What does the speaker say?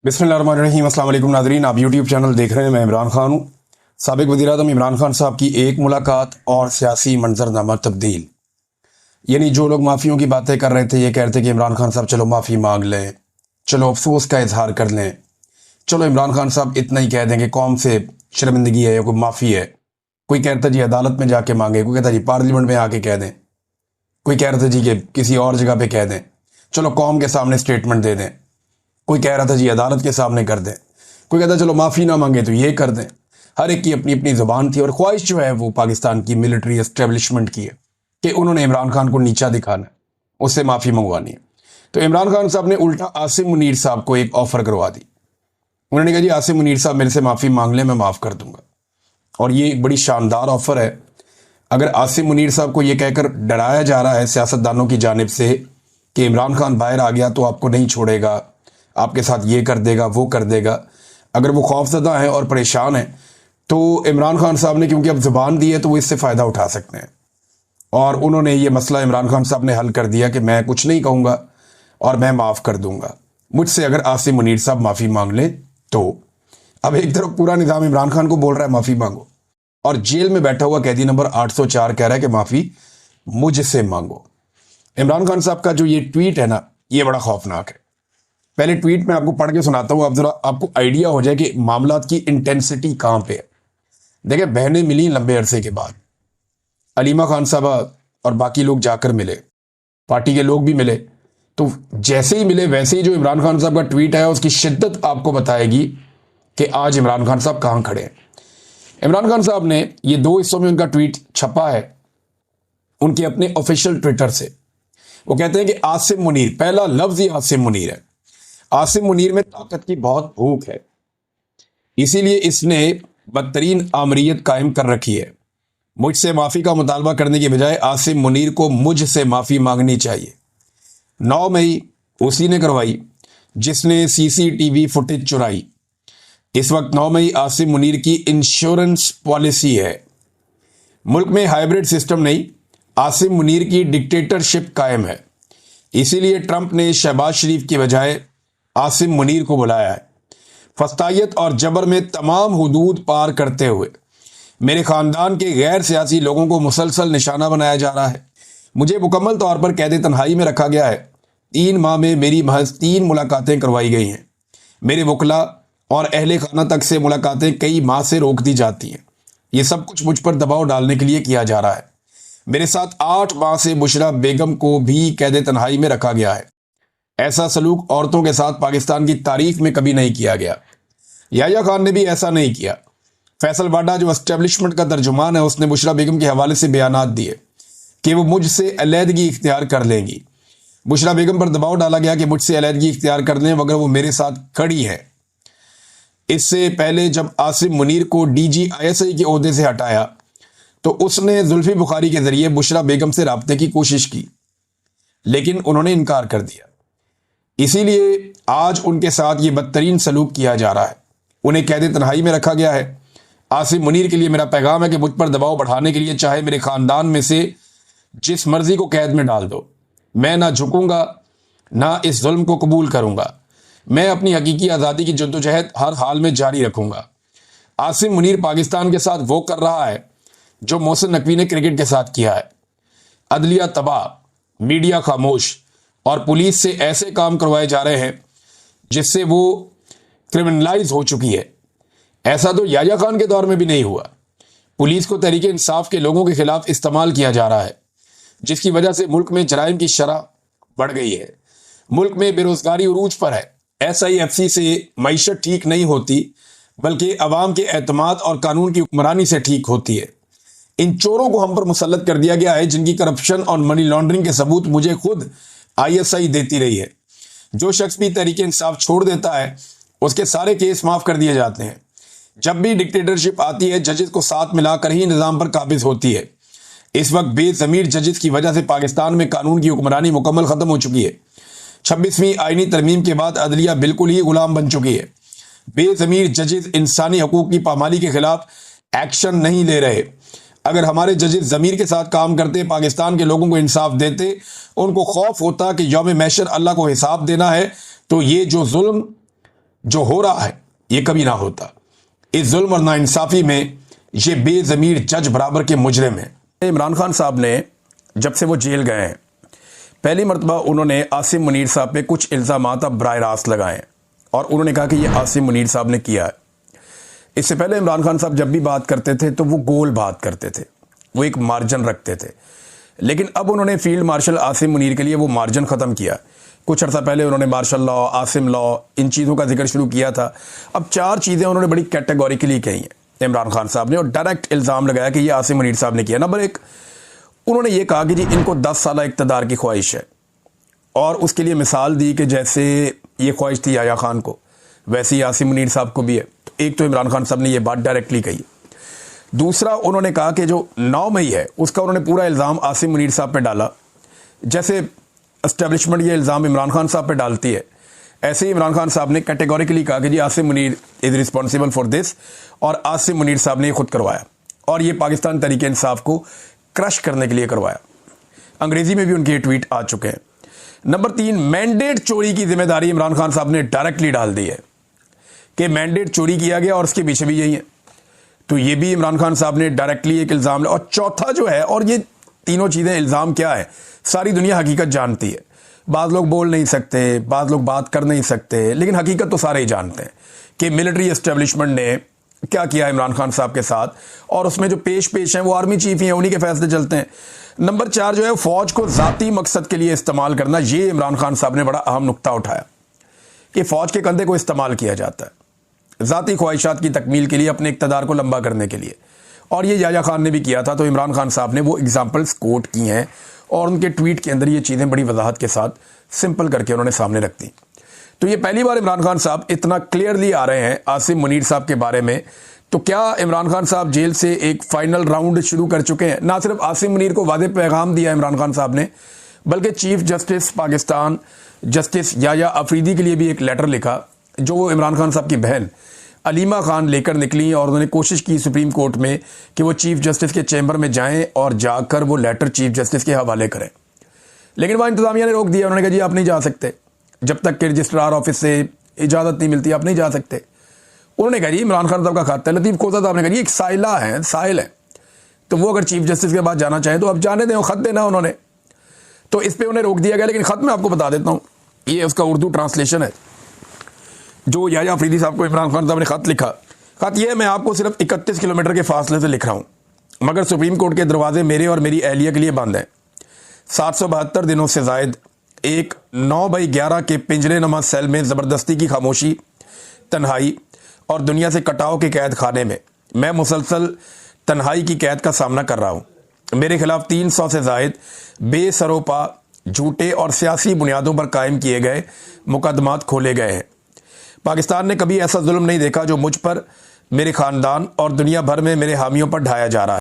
बिस्मिल्लाहिर्रहमानिर्रहीम। अस्सलाम वालेकुम नाज़रीन, आप यूट्यूब चैनल देख रहे हैं। मैं इमरान खान हूँ। साबिक़ वज़ीर-ए-आज़म इमरान खान साहब की एक मुलाकात और सियासी मंजरनामा तब्दील। यानी जो लोग माफ़ियों की बातें कर रहे थे, ये कह रहे थे कि इमरान खान साहब चलो माफ़ी मांग लें, चलो अफसोस का इजहार कर लें, चलो इमरान खान साहब इतना ही कह दें कि कौम से शर्मिंदगी है या कोई माफ़ी है। कोई कहता जी अदालत में जाके मांगे, कोई कहता जी पार्लियामेंट में आके कह दें, कोई कह रहा था जी कि किसी और जगह पे कह दें, चलो कौम के सामने स्टेटमेंट दे दें। कोई कह रहा था जी अदालत के सामने कर दें, कोई कहता चलो माफ़ी ना मांगे तो ये कर दें। हर एक की अपनी अपनी ज़ुबान थी और ख्वाहिश जो है वो पाकिस्तान की मिलिट्री एस्टेब्लिशमेंट की है कि उन्होंने इमरान खान को नीचा दिखाना है, उससे माफ़ी मंगवानी है। तो इमरान खान साहब ने उल्टा आसिम मुनीर साहब को एक ऑफ़र करवा दी। उन्होंने कहा जी आसिम मुनीर साहब मेरे से माफ़ी मांग लें, मैं माफ़ कर दूंगा। और ये एक बड़ी शानदार ऑफ़र है। अगर आसिम मुनीर साहब को ये कहकर डराया जा रहा है सियासतदानों की जानिब से कि इमरान खान बाहर आ गया तो आपको नहीं छोड़ेगा, आपके साथ ये कर देगा वो कर देगा, अगर वो खौफजदा हैं और परेशान हैं तो इमरान खान साहब ने क्योंकि अब ज़ुबान दी है तो वो इससे फ़ायदा उठा सकते हैं। और उन्होंने ये मसला इमरान खान साहब ने हल कर दिया कि मैं कुछ नहीं कहूँगा और मैं माफ़ कर दूंगा मुझसे अगर आसिम मुनीर साहब माफ़ी मांग लें तो। अब एक तरफ पूरा निज़ाम इमरान खान को बोल रहा है माफ़ी मांगो, और जेल में बैठा हुआ कैदी नंबर 804 कह रहा है कि माफ़ी मुझसे मांगो। इमरान खान साहब का जो ये ट्वीट है ना, ये बड़ा खौफनाक है। पहले ट्वीट में आपको पढ़ के सुनाता हूँ, आप जरा आपको आइडिया हो जाए कि मामलात की इंटेंसिटी कहाँ पे है। देखिए, बहनें मिली लंबे अरसे के बाद, अलीमा खान साहबा और बाकी लोग जाकर मिले, पार्टी के लोग भी मिले। तो जैसे ही मिले वैसे ही जो इमरान खान साहब का ट्वीट आया उसकी शिद्दत आपको बताएगी कि आज इमरान खान साहब कहाँ खड़े हैं। इमरान खान साहब ने ये दो हिस्सों में उनका ट्वीट छपा है उनके अपने ऑफिशियल ट्विटर से। वो कहते हैं कि आसिम मुनीर, पहला लफ्ज ही आसिम मुनीर है। आसिम मुनीर में ताकत की बहुत भूख है, इसीलिए इसने बदतरीन आमरीयत कायम कर रखी है। मुझसे माफ़ी का मुतालबा करने की बजाय आसिम मुनीर को मुझसे माफ़ी मांगनी चाहिए। 9 मई उसी ने करवाई जिसने सीसीटीवी फुटेज चुराई। इस वक्त 9 मई आसिम मुनीर की इंश्योरेंस पॉलिसी है। मुल्क में हाइब्रिड सिस्टम नहीं, आसिम मुनीर की डिक्टेटरशिप कायम है। इसीलिए ट्रंप ने शहबाज शरीफ की बजाय आसिम मुनीर को बुलाया है। फस्तायत और जबर में तमाम हुदूद पार करते हुए मेरे ख़ानदान के गैर सियासी लोगों को मुसलसल निशाना बनाया जा रहा है। मुझे मुकम्मल तौर पर कैद तन्हाई में रखा गया है। 3 माह में मेरी महज 3 मुलाकातें करवाई गई हैं। मेरे वकला और अहले खाना तक से मुलाकातें कई माह से रोक दी जाती हैं। ये सब कुछ मुझ पर दबाव डालने के लिए किया जा रहा है। मेरे साथ 8 माह से बुशरा बेगम को भी कैद तन्हाई में रखा गया है। ऐसा सलूक औरतों के साथ पाकिस्तान की तारीख में कभी नहीं किया गया। याह्या खान ने भी ऐसा नहीं किया। फैसल वाडा जो एस्टेब्लिशमेंट का तर्जुमान है, उसने बुशरा बेगम के हवाले से बयानात दिए कि वो मुझसे अलहदगी इख्तियार कर लेंगी। बुशरा बेगम पर दबाव डाला गया कि मुझसे अलहदगी इख्तियार कर लें मगर वो मेरे साथ खड़ी है। इससे पहले जब आसिम मुनीर को DGISI के ओहदे से हटाया तो उसने जुल्फी बुखारी के जरिए बुशरा बेगम से राब्ते की कोशिश की, लेकिन उन्होंने इनकार कर दिया। इसीलिए आज उनके साथ ये बदतरीन सलूक किया जा रहा है। उन्हें कैद तन्हाई में रखा गया है। आसिम मुनीर के लिए मेरा पैगाम है कि मुझ पर दबाव बढ़ाने के लिए चाहे मेरे ख़ानदान में से जिस मर्जी को कैद में डाल दो, मैं ना झुकूंगा ना इस जुल्म को कबूल करूंगा। मैं अपनी हकीकी आज़ादी की जद्दोजहद हर हाल में जारी रखूंगा। आसिम मुनीर पाकिस्तान के साथ वो कर रहा है जो मोहसिन नकवी ने क्रिकेट के साथ किया है। अदलिया तबाह, मीडिया खामोश और पुलिस से ऐसे काम करवाए जा रहे हैं जिससे वो क्रिमिनलाइज हो चुकी है। ऐसा तो याह्या खान के दौर में भी नहीं हुआ। पुलिस को तहरीक इंसाफ के लोगों के खिलाफ इस्तेमाल किया जा रहा है, जिसकी वजह से मुल्क में जराइम की शरह बढ़ गई है। मुल्क में बेरोजगारी उरूज पर है। SIFC से मईशत ठीक नहीं होती बल्कि अवाम के एतमाद और कानून की हुक्मरानी से ठीक होती है। इन चोरों को हम पर मुसल्लत कर दिया गया है जिनकी करप्शन और मनी लॉन्ड्रिंग के सबूत मुझे खुद ISI देती रही है। जो शख्स भी तहरीक इंसाफ छोड़ देता है उसके सारे केस माफ़ कर दिए जाते हैं। जब भी डिक्टेटरशिप आती है जजेस को साथ मिलाकर ही निज़ाम पर काबिज होती है। इस वक्त बेज़मीर जजेस की वजह से पाकिस्तान में कानून की हुक्मरानी मुकम्मल ख़त्म हो चुकी है। 26वीं आईनी तरमीम के बाद अदलिया बिल्कुल ही गुलाम बन चुकी है। बेज़मीर जजेस इंसानी हकूक़ की पामाली के खिलाफ एक्शन नहीं ले रहे। अगर हमारे जजेस ज़मीर के साथ काम करते, पाकिस्तान के लोगों को इंसाफ देते, उनको खौफ होता कि यौम महशर अल्लाह को हिसाब देना है, तो ये जो जुल्म जो हो रहा है ये कभी ना होता। इस जुल्म और नाइंसाफी में ये बेज़मीर जज बराबर के मुजरिम हैं। इमरान खान साहब ने जब से वो जेल गए हैं, पहली मरतबा उन्होंने आसिम मुनीर साहब पे कुछ इल्ज़ामात अब बराह रास्त लगाए और उन्होंने कहा कि ये आसिम मुनीर साहब ने किया है। इससे पहले इमरान खान साहब जब भी बात करते थे तो वो गोल बात करते थे, वो एक मार्जिन रखते थे, लेकिन अब उन्होंने फील्ड मार्शल आसिम मुनीर के लिए वो मार्जिन ख़त्म किया। कुछ अर्सा पहले उन्होंने मार्शल लॉ, आसिम लॉ, इन चीज़ों का जिक्र शुरू किया था। अब 4 चीज़ें उन्होंने बड़ी कैटेगोरिकली कही हैं इमरान खान साहब ने और डायरेक्ट इल्ज़ाम लगाया कि ये आसिम मुनीर साहब ने किया। नंबर 1, उन्होंने ये कहा कि जी इनको 10 साल इक़्तिदार की ख्वाहिश है और उसके लिए मिसाल दी कि जैसे ये ख्वाहिश थी याया खान को, वैसे ही आसिम मुनीर साहब को भी है। तो एक तो इमरान खान साहब ने ये बात डायरेक्टली कही। दूसरा, उन्होंने कहा कि जो 9 मई है उसका उन्होंने पूरा इल्ज़ाम आसिम मुनीर साहब पे डाला। जैसे एस्टेब्लिशमेंट ये इल्ज़ाम इमरान खान साहब पे डालती है, ऐसे ही इमरान खान साहब ने कैटेगोरिकली कहा कि जी Asim Munir is responsible for this, और आसिम मुनीर साहब ने खुद करवाया और ये पाकिस्तान तहरीक इंसाफ को क्रश करने के लिए करवाया। अंग्रेज़ी में भी उनके ट्वीट आ चुके हैं। नंबर 3, मैंडेट चोरी की जिम्मेदारी इमरान खान साहब ने डायरेक्टली डाल दी है कि मैंडेट चोरी किया गया और उसके पीछे भी यही है। तो ये भी इमरान खान साहब ने डायरेक्टली एक इल्ज़ाम। और चौथा जो है, और ये तीनों चीज़ें इल्ज़ाम क्या है, सारी दुनिया हकीकत जानती है। बाज़ लोग बोल नहीं सकते, बाज़ लोग बात कर नहीं सकते, लेकिन हकीकत तो सारे ही जानते हैं कि मिलिट्री एस्टेब्लिशमेंट ने क्या किया इमरान खान साहब के साथ, और उसमें जो पेश हैं वो आर्मी चीफ ही हैं, उन्हीं के फैसले चलते हैं। नंबर 4 जो है, फ़ौज को ज़ाती मकसद के लिए इस्तेमाल करना, ये इमरान खान साहब ने बड़ा अहम नुक्ता उठाया कि फ़ौज के कंधे को इस्तेमाल किया जाता है ज़ाती ख्वाहिशात की तकमील के लिए, अपने इक़्तिदार को लंबा करने के लिए, और ये याया खान ने भी किया था। तो इमरान खान साहब ने वो एग्जाम्पल्स कोट की हैं और उनके ट्वीट के अंदर ये चीज़ें बड़ी वजाहत के साथ सिंपल करके उन्होंने सामने रख दी। तो ये पहली बार इमरान खान साहब इतना क्लियरली आ रहे हैं आसिम मुनीर साहब के बारे में। तो क्या इमरान खान साहब जेल से एक फाइनल राउंड शुरू कर चुके हैं? ना सिर्फ आसिम मुनीर को वादे पैगाम दिया इमरान खान साहब ने, बल्कि chief justice Pakistan justice Yahya Afridi के लिए भी एक लेटर लिखा, जो वो इमरान खान साहब की बहन अलीमा खान लेकर निकली, और उन्होंने कोशिश की सुप्रीम कोर्ट में कि वो चीफ जस्टिस के चैम्बर में जाएं और जाकर वो लेटर चीफ जस्टिस के हवाले करें। लेकिन वहाँ इंतजामिया ने रोक दिया। उन्होंने कहा जी आप नहीं जा सकते, जब तक कि रजिस्ट्रार ऑफिस से इजाज़त नहीं मिलती आप नहीं जा सकते। उन्होंने कहा जी इमरान खान साहब का खत है, लतीफ़ खोसा साहब ने कहा जी एक साइला है, साहिल है, तो वो अगर चीफ जस्टिस के पास जाना चाहें तो आप जाने दें, खत देना उन्होंने। तो इस पर उन्हें रोक दिया गया। लेकिन खत मैं आपको बता देता हूँ, ये उसका उर्दू ट्रांसलेशन है जो याया अफरीदी साहब को इमरान खान साहब ने खत लिखा। खत ये है, मैं आपको सिर्फ 31 किलोमीटर के फासले से लिख रहा हूँ, मगर सुप्रीम कोर्ट के दरवाजे मेरे और मेरी अहलिया के लिए बंद हैं। 772 दिनों से जायद एक 9x11 के पिंजरे नमा सेल में ज़बरदस्ती की खामोशी, तन्हाई और दुनिया से कटाव के कैद खाने में मैं मुसलसल तन्हाई की कैद का सामना कर रहा हूँ। मेरे खिलाफ 300 से जायद बेसरोपा, झूठे और सियासी बुनियादों पर कायम किए गए मुकदमात खोले गए हैं। पाकिस्तान ने कभी ऐसा जुल्म नहीं देखा जो मुझ पर, मेरे ख़ानदान और दुनिया भर में मेरे हामियों पर ढाया जा रहा है।